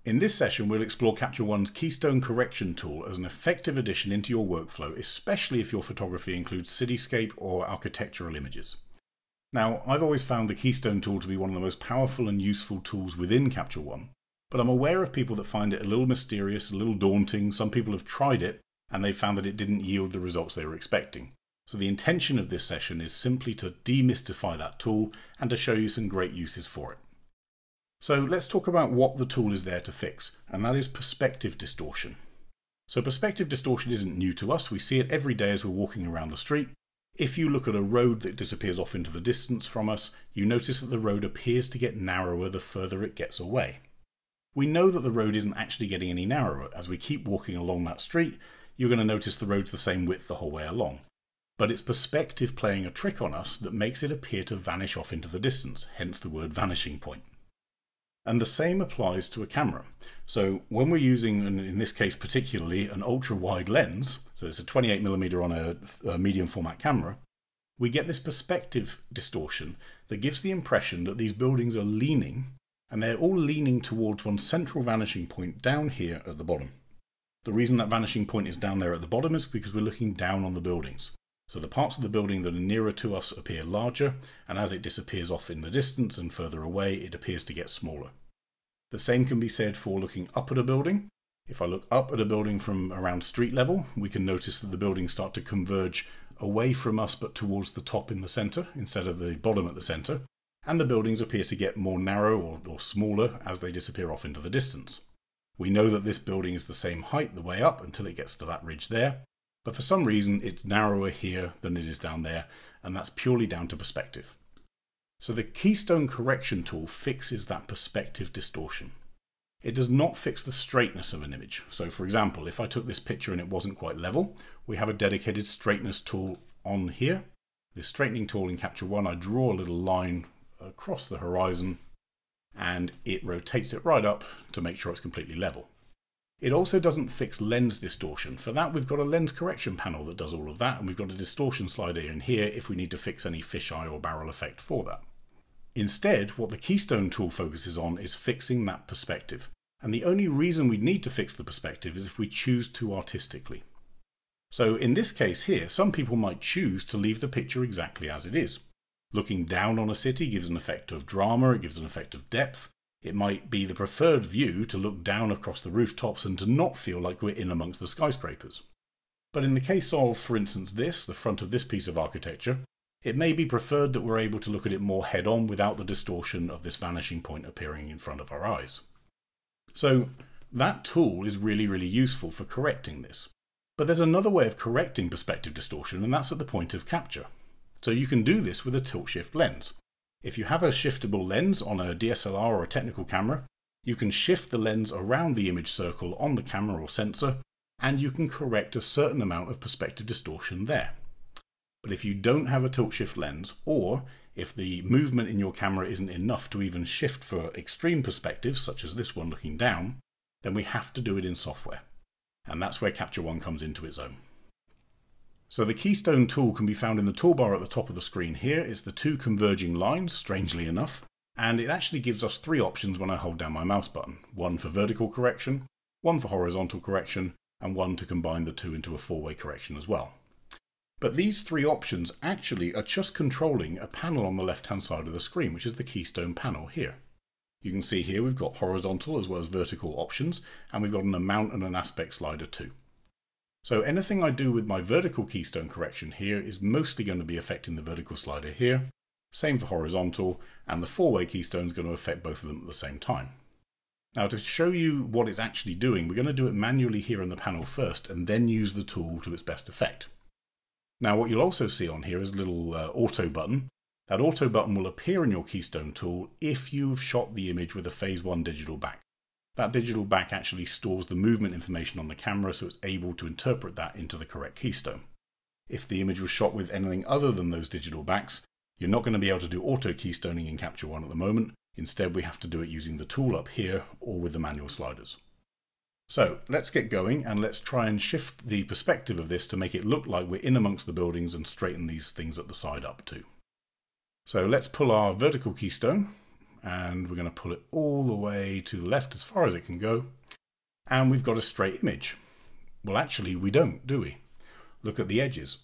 In this session, we'll explore Capture One's Keystone Correction tool as an effective addition into your workflow, especially if your photography includes cityscape or architectural images. Now, I've always found the Keystone tool to be one of the most powerful and useful tools within Capture One, but I'm aware of people that find it a little mysterious, a little daunting. Some people have tried it and they found that it didn't yield the results they were expecting. So the intention of this session is simply to demystify that tool and to show you some great uses for it. So let's talk about what the tool is there to fix, and that is perspective distortion. So perspective distortion isn't new to us. We see it every day as we're walking around the street. If you look at a road that disappears off into the distance from us, you notice that the road appears to get narrower the further it gets away. We know that the road isn't actually getting any narrower. As we keep walking along that street, you're going to notice the road's the same width the whole way along. But it's perspective playing a trick on us that makes it appear to vanish off into the distance, hence the word vanishing point. And the same applies to a camera. So when we're using, in this case particularly, an ultra-wide lens, so it's a 28mm on a medium format camera, we get this perspective distortion that gives the impression that these buildings are leaning, and they're all leaning towards one central vanishing point down here at the bottom. The reason that vanishing point is down there at the bottom is because we're looking down on the buildings. So the parts of the building that are nearer to us appear larger, and as it disappears off in the distance and further away, it appears to get smaller. The same can be said for looking up at a building. If I look up at a building from around street level, we can notice that the buildings start to converge away from us but towards the top in the center instead of the bottom at the center, and the buildings appear to get more narrow or smaller as they disappear off into the distance. We know that this building is the same height the way up until it gets to that ridge there. But for some reason, it's narrower here than it is down there, and that's purely down to perspective. So the Keystone Correction tool fixes that perspective distortion. It does not fix the straightness of an image. So for example, if I took this picture and it wasn't quite level, we have a dedicated straightness tool on here. This straightening tool in Capture One, I draw a little line across the horizon, and it rotates it right up to make sure it's completely level. It also doesn't fix lens distortion. For that, we've got a lens correction panel that does all of that, and we've got a distortion slider in here if we need to fix any fisheye or barrel effect for that. Instead, what the Keystone tool focuses on is fixing that perspective. And the only reason we need to fix the perspective is if we choose to artistically. So in this case here, some people might choose to leave the picture exactly as it is. Looking down on a city gives an effect of drama, it gives an effect of depth. It might be the preferred view to look down across the rooftops and to not feel like we're in amongst the skyscrapers. But in the case of, for instance, the front of this piece of architecture, it may be preferred that we're able to look at it more head-on without the distortion of this vanishing point appearing in front of our eyes. So that tool is really useful for correcting this. But there's another way of correcting perspective distortion, and that's at the point of capture. So you can do this with a tilt-shift lens. If you have a shiftable lens on a DSLR or a technical camera, you can shift the lens around the image circle on the camera or sensor, and you can correct a certain amount of perspective distortion there. But if you don't have a tilt-shift lens, or if the movement in your camera isn't enough to even shift for extreme perspectives, such as this one looking down, then we have to do it in software. And that's where Capture One comes into its own. So the Keystone tool can be found in the toolbar at the top of the screen here. It's the two converging lines, strangely enough, and it actually gives us three options when I hold down my mouse button. One for vertical correction, one for horizontal correction, and one to combine the two into a four-way correction as well. But these three options actually are just controlling a panel on the left-hand side of the screen, which is the Keystone panel here. You can see here we've got horizontal as well as vertical options, and we've got an amount and an aspect slider too. So anything I do with my vertical Keystone correction here is mostly going to be affecting the vertical slider here. Same for horizontal, and the four-way keystone is going to affect both of them at the same time. Now to show you what it's actually doing, we're going to do it manually here in the panel first, and then use the tool to its best effect. Now what you'll also see on here is a little auto button. That auto button will appear in your Keystone tool if you've shot the image with a phase 1 digital back. That digital back actually stores the movement information on the camera, so it's able to interpret that into the correct keystone. If the image was shot with anything other than those digital backs, you're not going to be able to do auto keystoning in Capture One at the moment. Instead, we have to do it using the tool up here or with the manual sliders. So let's get going and let's try and shift the perspective of this to make it look like we're in amongst the buildings and straighten these things at the side up too. So let's pull our vertical keystone. and we're going to pull it all the way to the left as far as it can go, and we've got a straight image. Well, actually we don't, do we? Look at the edges.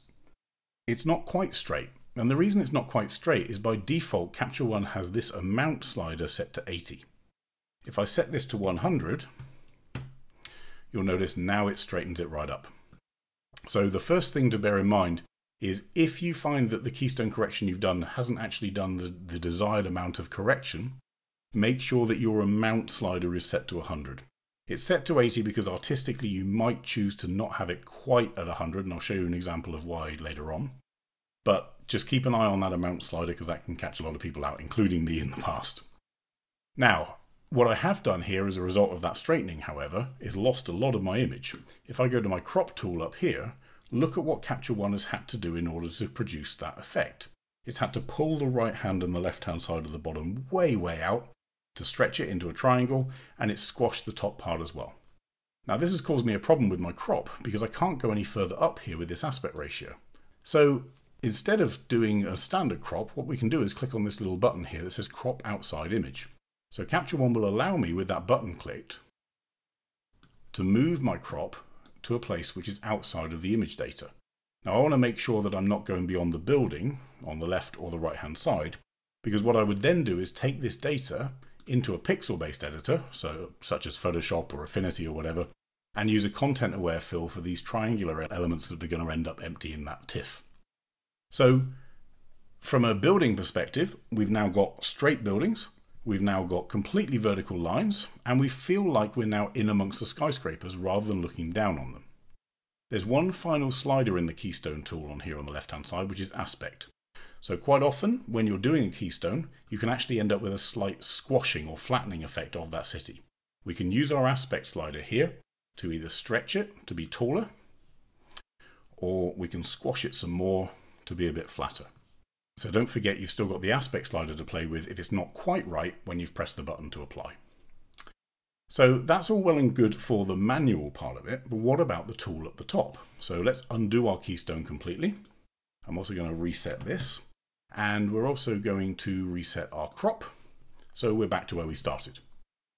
It's not quite straight, and the reason it's not quite straight is by default Capture One has this amount slider set to 80. If I set this to 100, you'll notice now it straightens it right up. So the first thing to bear in mind is if you find that the keystone correction you've done hasn't actually done the desired amount of correction, make sure that your amount slider is set to 100. It's set to 80 because artistically you might choose to not have it quite at 100, and I'll show you an example of why later on. But just keep an eye on that amount slider because that can catch a lot of people out, including me in the past. Now, what I have done here as a result of that straightening, however, is lost a lot of my image. If I go to my crop tool up here, look at what Capture One has had to do in order to produce that effect. It's had to pull the right hand and the left hand side of the bottom way out to stretch it into a triangle, and it's squashed the top part as well. Now this has caused me a problem with my crop because I can't go any further up here with this aspect ratio. So instead of doing a standard crop, what we can do is click on this little button here that says Crop Outside Image. So Capture One will allow me, with that button clicked, to move my crop to a place which is outside of the image data. Now I want to make sure that I'm not going beyond the building on the left or the right hand side, because what I would then do is take this data into a pixel based editor, such as Photoshop or Affinity or whatever, and use a content aware fill for these triangular elements that are going to end up empty in that TIFF. So from a building perspective, we've now got straight buildings. We've now got completely vertical lines, and we feel like we're now in amongst the skyscrapers rather than looking down on them. There's one final slider in the Keystone tool on here on the left hand side, which is aspect. So quite often when you're doing a keystone, you can actually end up with a slight squashing or flattening effect of that city. We can use our aspect slider here to either stretch it to be taller, or we can squash it some more to be a bit flatter. So don't forget you've still got the aspect slider to play with if it's not quite right when you've pressed the button to apply. So that's all well and good for the manual part of it, but what about the tool at the top? So let's undo our keystone completely. I'm also going to reset this, and we're also going to reset our crop. So we're back to where we started.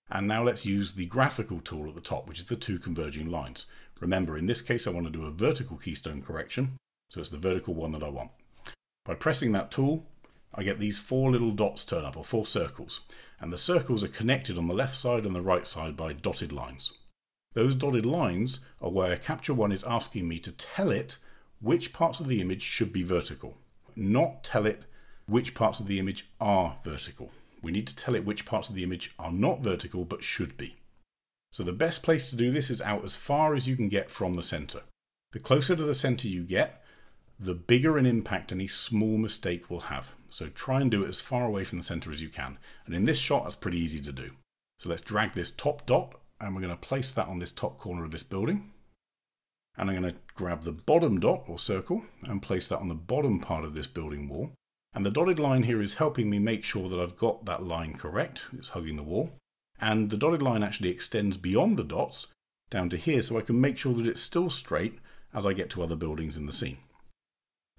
And now let's use the graphical tool at the top, which is the two converging lines. Remember, in this case I want to do a vertical keystone correction, so it's the vertical one that I want. By pressing that tool, I get these four little dots turn up, or four circles, and the circles are connected on the left side and the right side by dotted lines. Those dotted lines are where Capture One is asking me to tell it which parts of the image should be vertical, not tell it which parts of the image are vertical. We need to tell it which parts of the image are not vertical but should be. So the best place to do this is out as far as you can get from the center. The closer to the center you get, the bigger an impact any small mistake will have. So try and do it as far away from the center as you can. And in this shot, that's pretty easy to do. So let's drag this top dot, and we're going to place that on this top corner of this building. And I'm going to grab the bottom dot or circle and place that on the bottom part of this building wall. And the dotted line here is helping me make sure that I've got that line correct. It's hugging the wall. And the dotted line actually extends beyond the dots down to here, so I can make sure that it's still straight as I get to other buildings in the scene.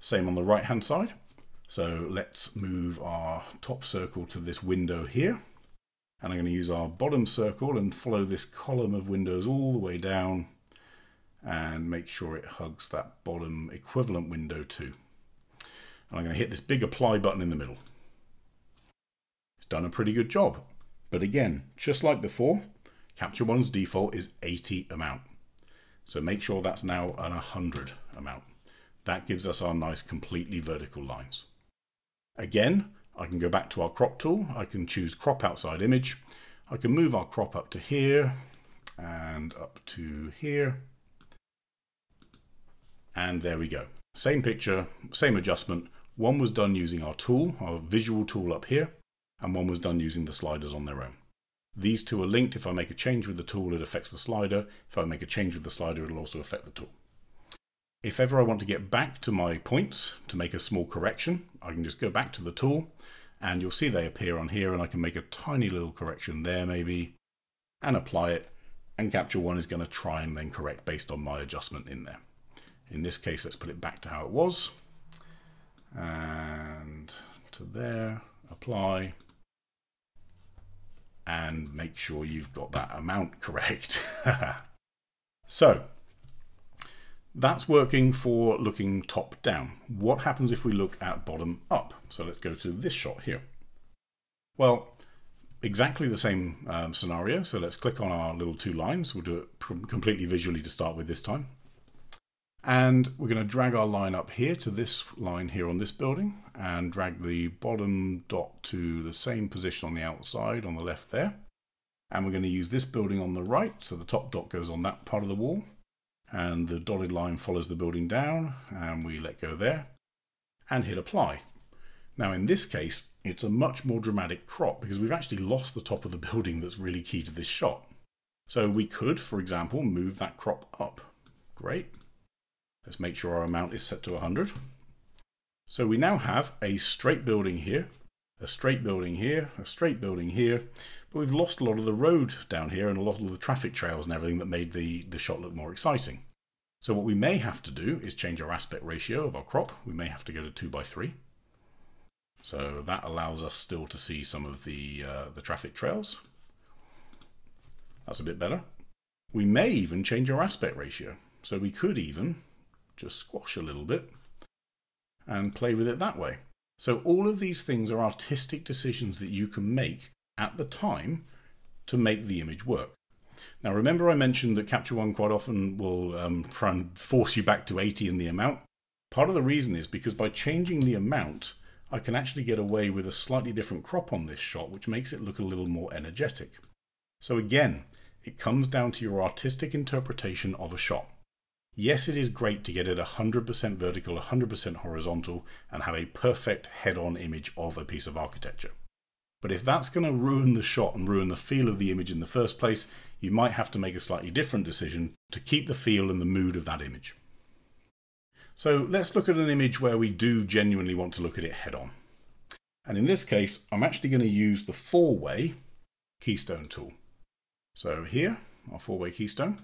Same on the right hand side. So let's move our top circle to this window here. And I'm going to use our bottom circle and follow this column of windows all the way down and make sure it hugs that bottom equivalent window too. And I'm going to hit this big apply button in the middle. It's done a pretty good job. But again, just like before, Capture One's default is 80 amount. So make sure that's now an 100 amount. That gives us our nice completely vertical lines. Again, I can go back to our crop tool. I can choose crop outside image. I can move our crop up to here and up to here. And there we go. Same picture, same adjustment. One was done using our tool, our visual tool up here, and one was done using the sliders on their own. These two are linked. If I make a change with the tool, it affects the slider. If I make a change with the slider, it'll also affect the tool. If ever I want to get back to my points to make a small correction, I can just go back to the tool and you'll see they appear on here, and I can make a tiny little correction there maybe and apply it, and Capture One is going to try and then correct based on my adjustment in there. In this case, let's put it back to how it was and to there, apply, and make sure you've got that amount correct. So that's working for looking top down. What happens if we look at bottom up? So let's go to this shot here. Well, exactly the same scenario. So let's click on our little two lines. We'll do it completely visually to start with this time. And we're going to drag our line up here to this line here on this building and drag the bottom dot to the same position on the outside on the left there. And we're going to use this building on the right. So the top dot goes on that part of the wall and the dotted line follows the building down, and we let go there and hit apply. Now in this case, it's a much more dramatic crop because we've actually lost the top of the building that's really key to this shot. So we could, for example, move that crop up. Great. Let's make sure our amount is set to 100. So we now have a straight building here, a straight building here, a straight building here, but we've lost a lot of the road down here and a lot of the traffic trails and everything that made the shot look more exciting. So what we may have to do is change our aspect ratio of our crop. We may have to go to 2:3. So that allows us still to see some of the traffic trails. That's a bit better. We may even change our aspect ratio. So we could even just squash a little bit and play with it that way. So all of these things are artistic decisions that you can make at the time to make the image work. Now remember I mentioned that Capture One quite often will try and force you back to 80 in the amount. Part of the reason is because by changing the amount, I can actually get away with a slightly different crop on this shot, which makes it look a little more energetic. So again, it comes down to your artistic interpretation of a shot. Yes, it is great to get it 100% vertical, 100% horizontal, and have a perfect head-on image of a piece of architecture. But if that's going to ruin the shot and ruin the feel of the image in the first place, you might have to make a slightly different decision to keep the feel and the mood of that image. So let's look at an image where we do genuinely want to look at it head-on. And in this case, I'm actually going to use the four-way Keystone tool. So here, our four-way keystone.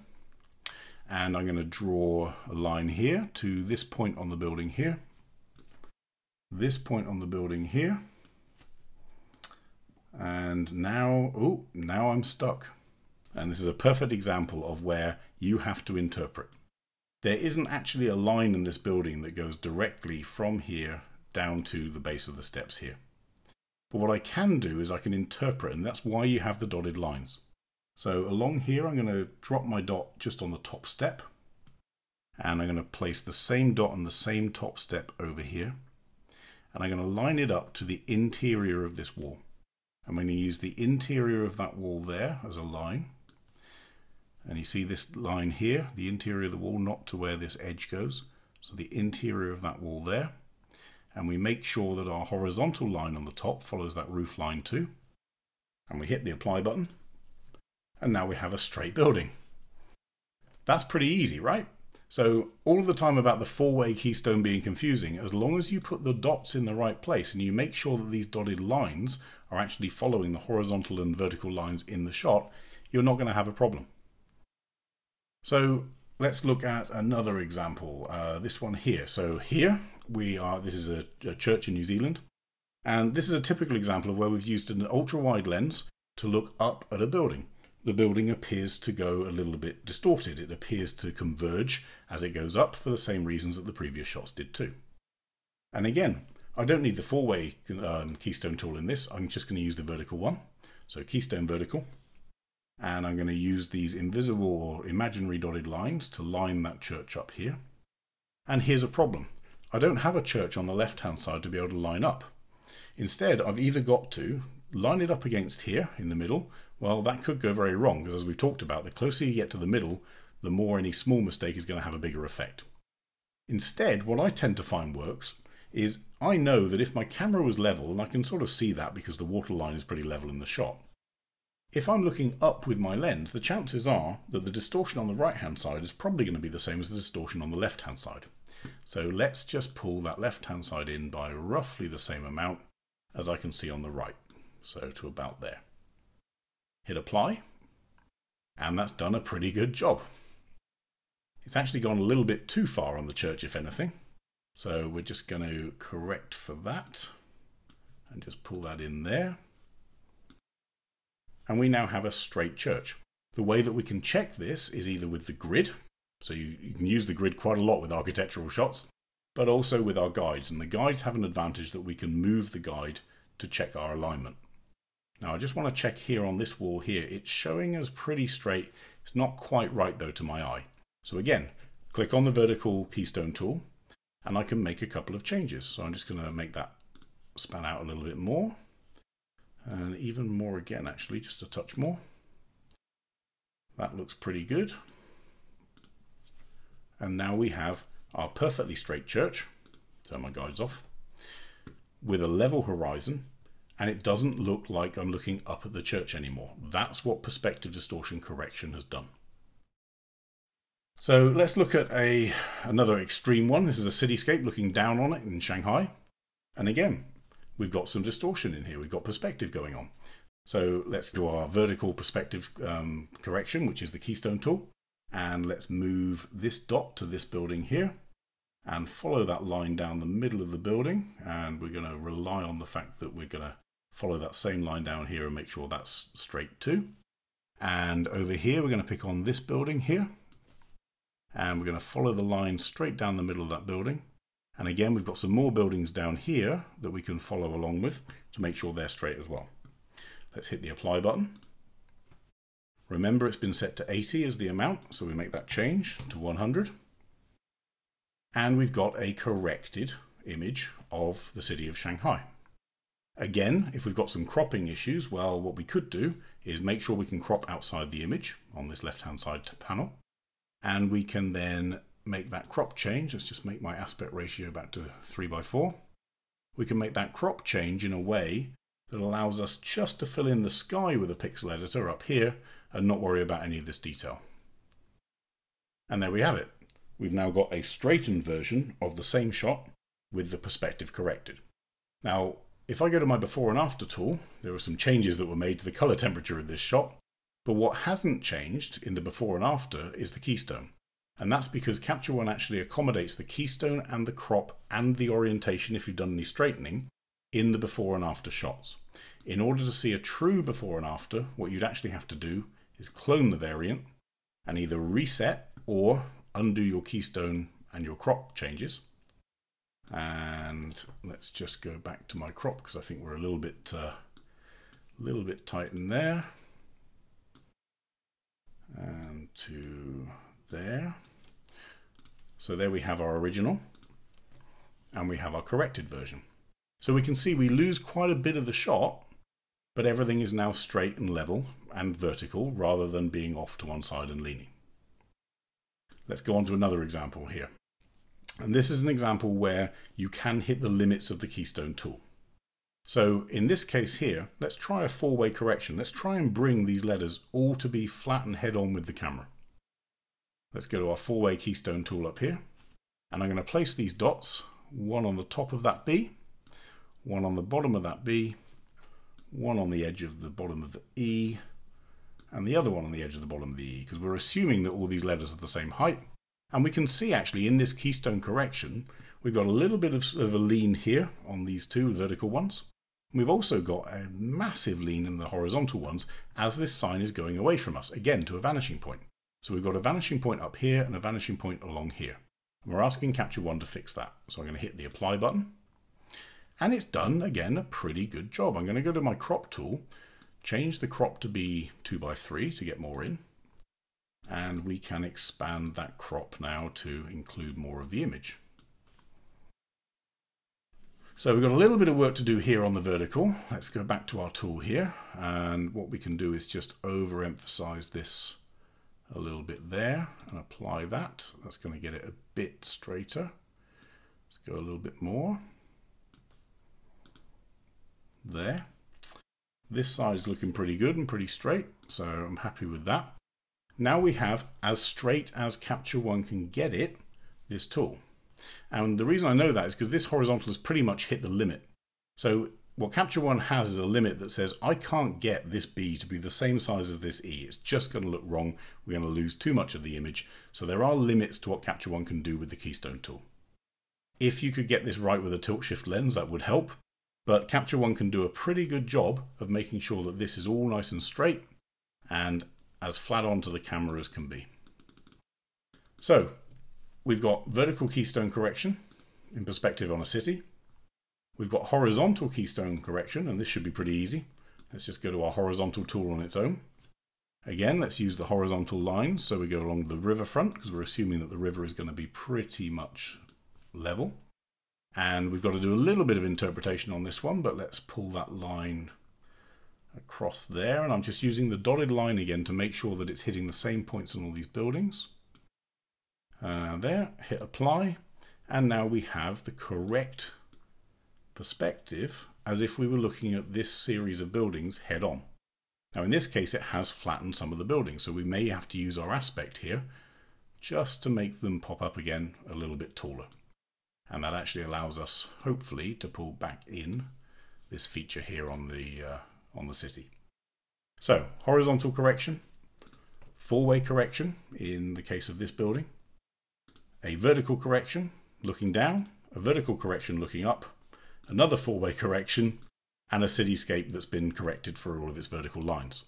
And I'm going to draw a line here to this point on the building here, this point on the building here, and now I'm stuck. And this is a perfect example of where you have to interpret. There isn't actually a line in this building that goes directly from here down to the base of the steps here. But what I can do is I can interpret, and that's why you have the dotted lines. So along here, I'm going to drop my dot just on the top step, and I'm going to place the same dot on the same top step over here, and I'm going to line it up to the interior of this wall. I'm going to use the interior of that wall there as a line, and you see this line here, the interior of the wall, not to where this edge goes, so the interior of that wall there, and we make sure that our horizontal line on the top follows that roof line too, and we hit the apply button. And now we have a straight building. That's pretty easy, right? So all of the time about the four-way keystone being confusing, as long as you put the dots in the right place and you make sure that these dotted lines are actually following the horizontal and vertical lines in the shot, you're not going to have a problem. So let's look at another example, this one here. So here this is a church in New Zealand. And this is a typical example of where we've used an ultra-wide lens to look up at a building. The building appears to go a little bit distorted. It appears to converge as it goes up for the same reasons that the previous shots did too. And again, I don't need the four-way keystone tool in this. I'm just going to use the vertical one. So keystone vertical. And I'm going to use these invisible or imaginary dotted lines to line that church up here. And here's a problem. I don't have a church on the left-hand side to be able to line up. Instead, I've either got to line it up against here in the middle. Well, that could go very wrong because as we talked about, the closer you get to the middle, the more any small mistake is going to have a bigger effect. Instead, what I tend to find works is I know that if my camera was level, and I can sort of see that because the waterline is pretty level in the shot, if I'm looking up with my lens, the chances are that the distortion on the right-hand side is probably going to be the same as the distortion on the left-hand side. So let's just pull that left-hand side in by roughly the same amount as I can see on the right. So to about there. Hit apply, and that's done a pretty good job. It's actually gone a little bit too far on the church, if anything. So we're just going to correct for that and just pull that in there. and we now have a straight church. The way that we can check this is either with the grid, so you can use the grid quite a lot with architectural shots, but also with our guides, and the guides have an advantage that we can move the guide to check our alignment. Now I just want to check here on this wall here, it's showing us pretty straight. It's not quite right though to my eye. So again, click on the vertical Keystone tool and I can make a couple of changes. So I'm just going to make that span out a little bit more, and even more again actually, just a touch more. That looks pretty good. And now we have our perfectly straight church, turn my guides off, with a level horizon, and it doesn't look like I'm looking up at the church anymore. That's what perspective distortion correction has done. So let's look at another extreme one. This is a cityscape looking down on it in Shanghai. And again, we've got some distortion in here. We've got perspective going on. So let's do our vertical perspective correction, which is the Keystone tool. And let's move this dot to this building here and follow that line down the middle of the building. And we're going to rely on the fact that we're going to follow that same line down here and make sure that's straight too. And over here, we're going to pick on this building here. And we're going to follow the line straight down the middle of that building. And again, we've got some more buildings down here that we can follow along with to make sure they're straight as well. Let's hit the apply button. Remember, it's been set to 80 as the amount, so we make that change to 100. And we've got a corrected image of the city of Shanghai. Again, if we've got some cropping issues, well, what we could do is make sure we can crop outside the image on this left-hand side panel. And we can then make that crop change. Let's just make my aspect ratio back to 3:4. We can make that crop change in a way that allows us just to fill in the sky with a pixel editor up here and not worry about any of this detail. And there we have it. We've now got a straightened version of the same shot with the perspective corrected. Now, if I go to my before and after tool, there are some changes that were made to the color temperature of this shot, but what hasn't changed in the before and after is the keystone. And that's because Capture One actually accommodates the keystone and the crop and the orientation if you've done any straightening in the before and after shots. In order to see a true before and after, what you'd actually have to do is clone the variant and either reset or undo your keystone and your crop changes. And let's just go back to my crop because I think we're a little bit tight in there. And to there. So there we have our original and we have our corrected version. So we can see we lose quite a bit of the shot, but everything is now straight and level and vertical rather than being off to one side and leaning. Let's go on to another example here. And this is an example where you can hit the limits of the Keystone tool. So in this case here, let's try a four-way correction. Let's try and bring these letters all to be flat and head on with the camera. Let's go to our four-way Keystone tool up here. And I'm going to place these dots, one on the top of that B, one on the bottom of that B, one on the edge of the bottom of the E, and the other one on the edge of the bottom of the E, because we're assuming that all these letters are the same height. And we can see actually in this Keystone correction, we've got a little bit of a lean here on these two vertical ones. We've also got a massive lean in the horizontal ones as this sign is going away from us, again to a vanishing point. So we've got a vanishing point up here and a vanishing point along here. And we're asking Capture One to fix that. So I'm going to hit the apply button. And it's done, again, a pretty good job. I'm going to go to my crop tool, change the crop to be 2:3 to get more in. And we can expand that crop now to include more of the image. So we've got a little bit of work to do here on the vertical. Let's go back to our tool here. And what we can do is just overemphasize this a little bit there and apply that. That's going to get it a bit straighter. Let's go a little bit more. There. This side is looking pretty good and pretty straight, so I'm happy with that. Now we have, as straight as Capture One can get it, this tool. And the reason I know that is because this horizontal has pretty much hit the limit. So what Capture One has is a limit that says, I can't get this B to be the same size as this E. It's just going to look wrong. We're going to lose too much of the image. So there are limits to what Capture One can do with the Keystone tool. If you could get this right with a tilt shift lens, that would help. But Capture One can do a pretty good job of making sure that this is all nice and straight and as flat onto the camera as can be. So we've got vertical keystone correction in perspective on a city. We've got horizontal keystone correction, and this should be pretty easy. Let's just go to our horizontal tool on its own. Again, let's use the horizontal lines. So we go along the riverfront because we're assuming that the river is going to be pretty much level. And we've got to do a little bit of interpretation on this one, but let's pull that line across there. And I'm just using the dotted line again to make sure that it's hitting the same points on all these buildings. There, hit apply. And now we have the correct perspective as if we were looking at this series of buildings head on. Now in this case it has flattened some of the buildings, so we may have to use our aspect here just to make them pop up again a little bit taller. And that actually allows us hopefully to pull back in this feature here on the city. So horizontal correction, four-way correction in the case of this building, a vertical correction looking down, a vertical correction looking up, another four-way correction, and a cityscape that's been corrected for all of its vertical lines.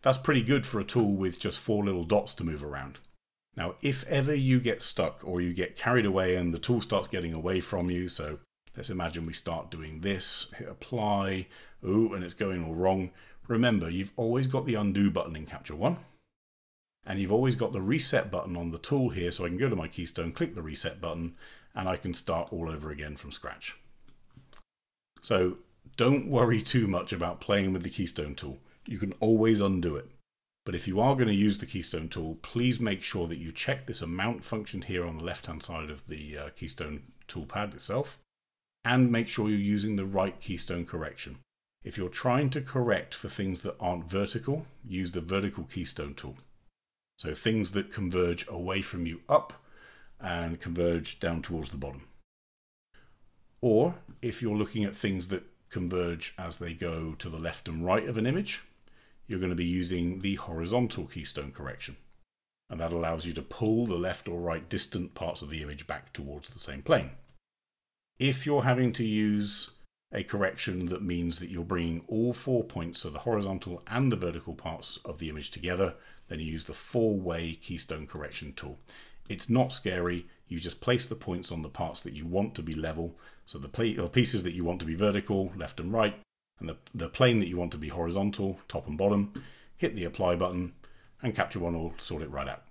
That's pretty good for a tool with just 4 little dots to move around. Now, if ever you get stuck or you get carried away and the tool starts getting away from you, so let's imagine we start doing this, hit apply, ooh, and it's going all wrong. Remember, you've always got the undo button in Capture One, and you've always got the reset button on the tool here, so I can go to my keystone, click the reset button, and I can start all over again from scratch. So don't worry too much about playing with the Keystone tool. You can always undo it. But if you are going to use the Keystone tool, please make sure that you check this amount function here on the left-hand side of the Keystone toolpad itself, and make sure you're using the right keystone correction. If you're trying to correct for things that aren't vertical, use the vertical keystone tool. So things that converge away from you up and converge down towards the bottom. Or if you're looking at things that converge as they go to the left and right of an image, you're going to be using the horizontal keystone correction. And that allows you to pull the left or right distant parts of the image back towards the same plane. If you're having to use a correction that means that you're bringing all 4 points, so the horizontal and the vertical parts of the image together, then you use the four-way keystone correction tool. It's not scary. You just place the points on the parts that you want to be level. So the pieces that you want to be vertical, left and right, and the plane that you want to be horizontal, top and bottom. Hit the apply button, and Capture One will sort it right out.